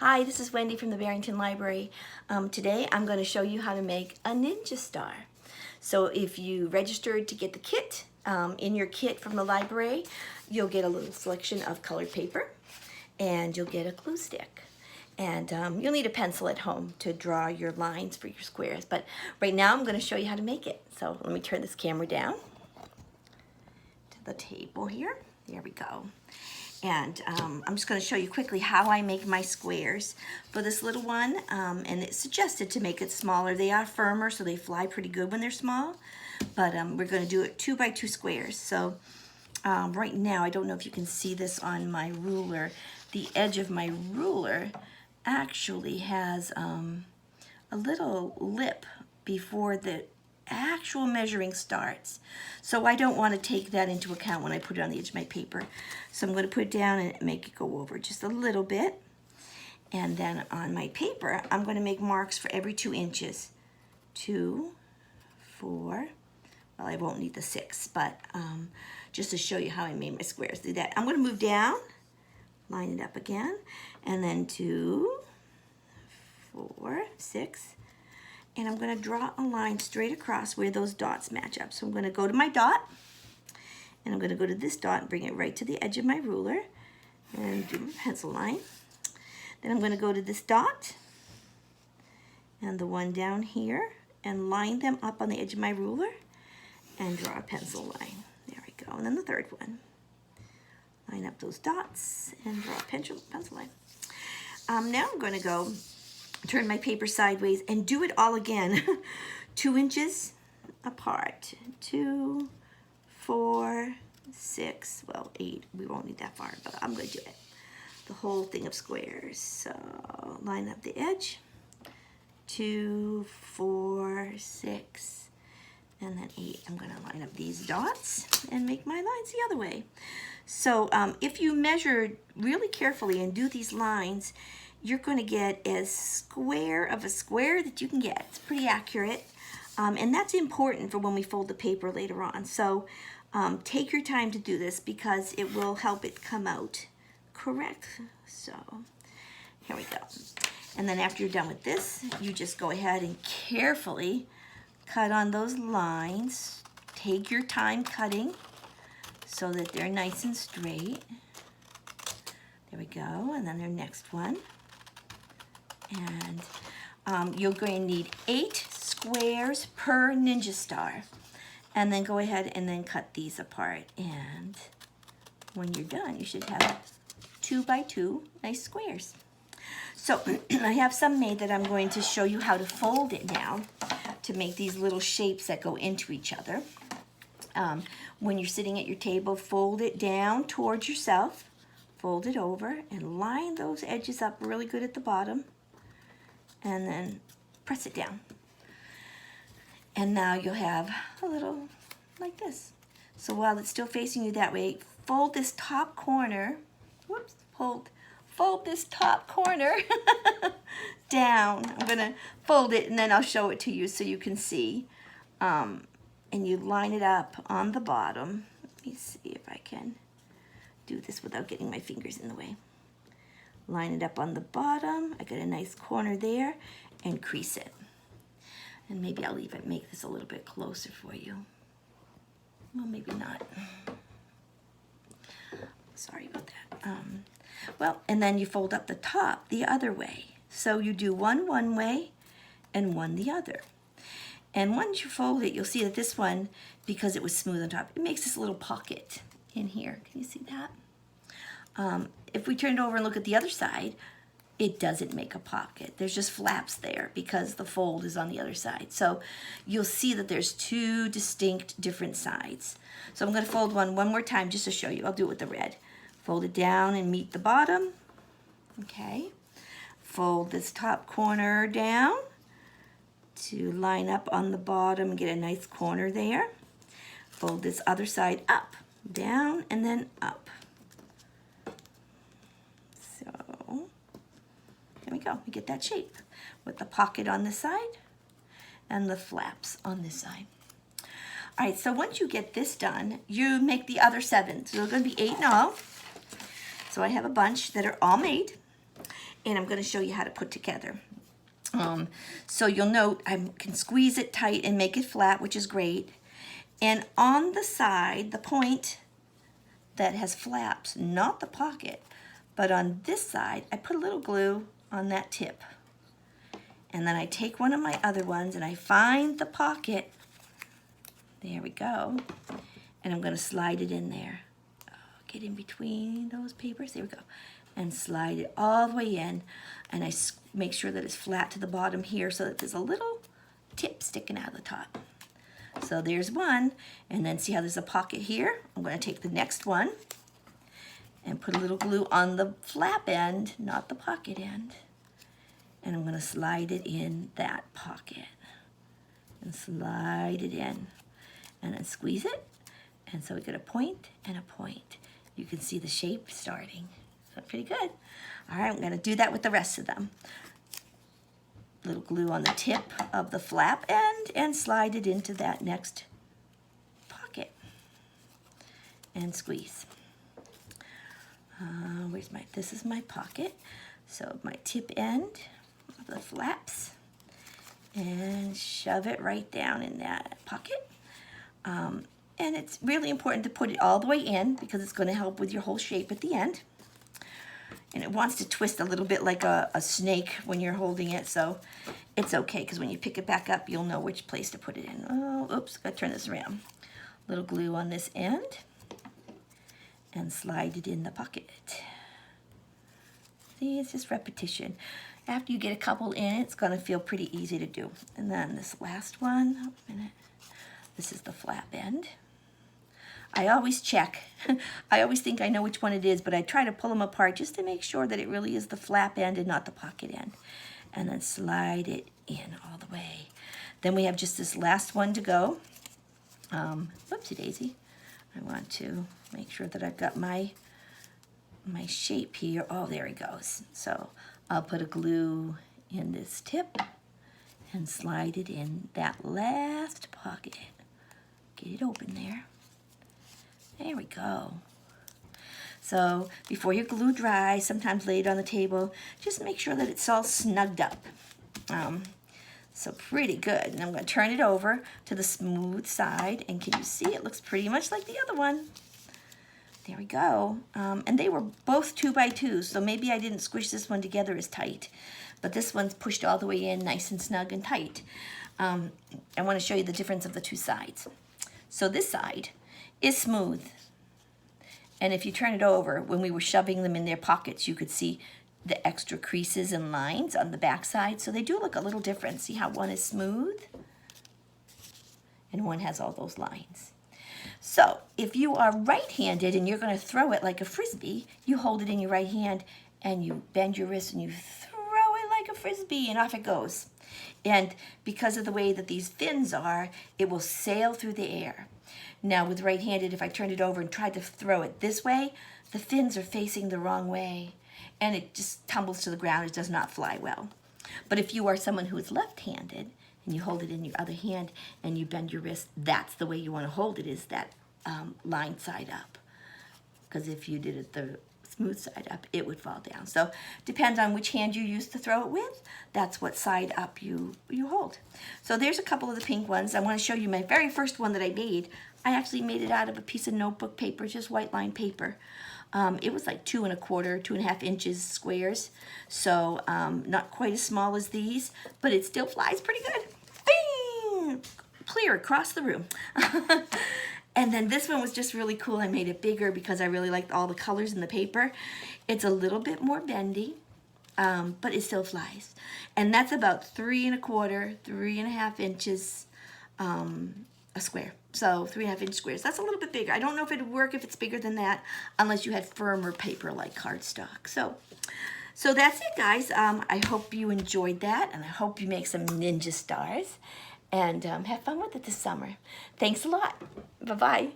Hi, this is Wendy from the Barrington Library. Today I'm going to show you how to make a ninja star. So if you registered to get the kit, in your kit from the library, you'll get a little selection of colored paper and you'll get a glue stick. And you'll need a pencil at home to draw your lines for your squares. But right now I'm going to show you how to make it. So let me turn this camera down to the table here. There we go. And I'm just going to show you quickly how I make my squares for this little one. And it's suggested to make it smaller. They are firmer, so they fly pretty good when they're small. But we're going to do it 2 by 2 squares. So right now, I don't know if you can see this on my ruler. The edge of my ruler actually has a little lip before the actual measuring starts. So I don't want to take that into account when I put it on the edge of my paper. So I'm going to put it down and make it go over just a little bit. And then on my paper, I'm going to make marks for every 2 inches. 2, 4, well, I won't need the 6, but just to show you how I made my squares. Do that. I'm going to move down, line it up again, and then 2, 4, 6, and I'm going to draw a line straight across where those dots match up. So I'm going to go to my dot, and I'm going to go to this dot and bring it right to the edge of my ruler and do my pencil line. Then I'm going to go to this dot and the one down here and line them up on the edge of my ruler and draw a pencil line. There we go. And then the third one. Line up those dots and draw a pencil line. Now I'm going to go turn my paper sideways and do it all again. 2 inches apart. 2, 4, 6, well 8. We won't need that far, but I'm going to do it. The whole thing of squares. So line up the edge. 2, 4, 6, and then 8. I'm going to line up these dots and make my lines the other way. So if you measure really carefully and do these lines, you're going to get as square of a square that you can get. It's pretty accurate. And that's important for when we fold the paper later on. So take your time to do this because it will help it come out correct. So here we go. And then after you're done with this, you just go ahead and carefully cut on those lines. Take your time cutting so that they're nice and straight. There we go. And then their next one. And you're going to need 8 squares per ninja star. And then go ahead and then cut these apart. And when you're done, you should have 2 by 2 nice squares. So I have some made that I'm going to show you how to fold it now to make these little shapes that go into each other. When you're sitting at your table, fold it down towards yourself. Fold it over and line those edges up really good at the bottom. And then press it down. And now you'll have a little like this. So while it's still facing you that way, fold this top corner. Whoops, fold this top corner down. I'm gonna fold it and then I'll show it to you so you can see. And you line it up on the bottom. Let me see if I can do this without getting my fingers in the way. Line it up on the bottom. I got a nice corner there and crease it. And maybe I'll even make this a little bit closer for you. Well, maybe not. Sorry about that. Well, and then you fold up the top the other way. So you do one way and one the other. And once you fold it, you'll see that this one, because it was smooth on top, it makes this little pocket in here. Can you see that? If we turn it over and look at the other side, it doesn't make a pocket. There's just flaps there because the fold is on the other side. So you'll see that there's 2 distinct different sides. So I'm going to fold one more time just to show you. I'll do it with the red. Fold it down and meet the bottom. Okay. Fold this top corner down to line up on the bottom and get a nice corner there. Fold this other side up, down, and then up. So there we go. We get that shape with the pocket on this side and the flaps on this side. All right, so once you get this done, you make the other 7. So they're going to be 8 in all. So I have a bunch that are all made. and I'm going to show you how to put together. So you'll note I can squeeze it tight and make it flat, which is great. And on the side, the point that has flaps, not the pocket, but on this side, I put a little glue on that tip. And then I take one of my other ones and I find the pocket. There we go. And I'm going to slide it in there. Get in between those papers. There we go. And slide it all the way in. And I make sure that it's flat to the bottom here so that there's a little tip sticking out of the top. So there's one. And then see how there's a pocket here? I'm going to take the next one and put a little glue on the flap end, not the pocket end. And I'm going to slide it in that pocket. And slide it in. And then squeeze it. And so we get a point and a point. You can see the shape starting. So pretty good. All right, I'm going to do that with the rest of them. Little glue on the tip of the flap end and slide it into that next pocket. And squeeze. This is my pocket. So my tip end of the flaps. And shove it right down in that pocket. And it's really important to put it all the way in because it's going to help with your whole shape at the end. And it wants to twist a little bit like a snake when you're holding it, so it's okay because when you pick it back up, you'll know which place to put it in. Oh, oops, gotta turn this around. Little glue on this end and slide it in the pocket. See, it's just repetition. After you get a couple in, it's gonna feel pretty easy to do. And then this last one, this is the flap end. I always check. I always think I know which one it is, but I try to pull them apart just to make sure that it really is the flap end and not the pocket end. And then slide it in all the way. Then we have just this last one to go. Whoopsie daisy. I want to make sure that I've got my shape here. Oh, there it goes. So I'll put a glue in this tip and slide it in that last pocket. Get it open there. There we go. So before your glue dries, sometimes lay it on the table, just make sure that it's all snugged up. So pretty good. And I'm going to turn it over to the smooth side, and can you see it looks pretty much like the other one. There we go. And they were both 2x2s, so maybe I didn't squish this one together as tight, but this one's pushed all the way in nice and snug and tight. I want to show you the difference of the two sides. So this side is smooth. And if you turn it over, when we were shoving them in their pockets, you could see the extra creases and lines on the back side. So they do look a little different. See how one is smooth and one has all those lines. So if you are right-handed and you're going to throw it like a Frisbee, you hold it in your right hand and you bend your wrist and you throw it like a Frisbee and off it goes. And because of the way that these fins are, it will sail through the air. Now with right-handed, if I turned it over and tried to throw it this way, the fins are facing the wrong way and it just tumbles to the ground. It does not fly well. But if you are someone who is left-handed and you hold it in your other hand and you bend your wrist, that's the way you want to hold it, is that line side up. Because if you did it the smooth side up, it would fall down. So depends on which hand you use to throw it with. That's what side up you hold. So there's a couple of the pink ones. I want to show you my very first one that I made. I actually made it out of a piece of notebook paper, just white line paper. It was like 2 1/4, 2.5 inches squares. So not quite as small as these, but it still flies pretty good. Bing! Clear across the room. And then this one was just really cool. I made it bigger because I really liked all the colors in the paper. It's a little bit more bendy, but it still flies. And that's about 3 1/4, 3.5 inches a square. So 3.5 inch squares. That's a little bit bigger. I don't know if it would work if it's bigger than that, unless you had firmer paper like cardstock. So that's it, guys. I hope you enjoyed that, and I hope you make some ninja stars and have fun with it this summer. Thanks a lot. Bye-bye.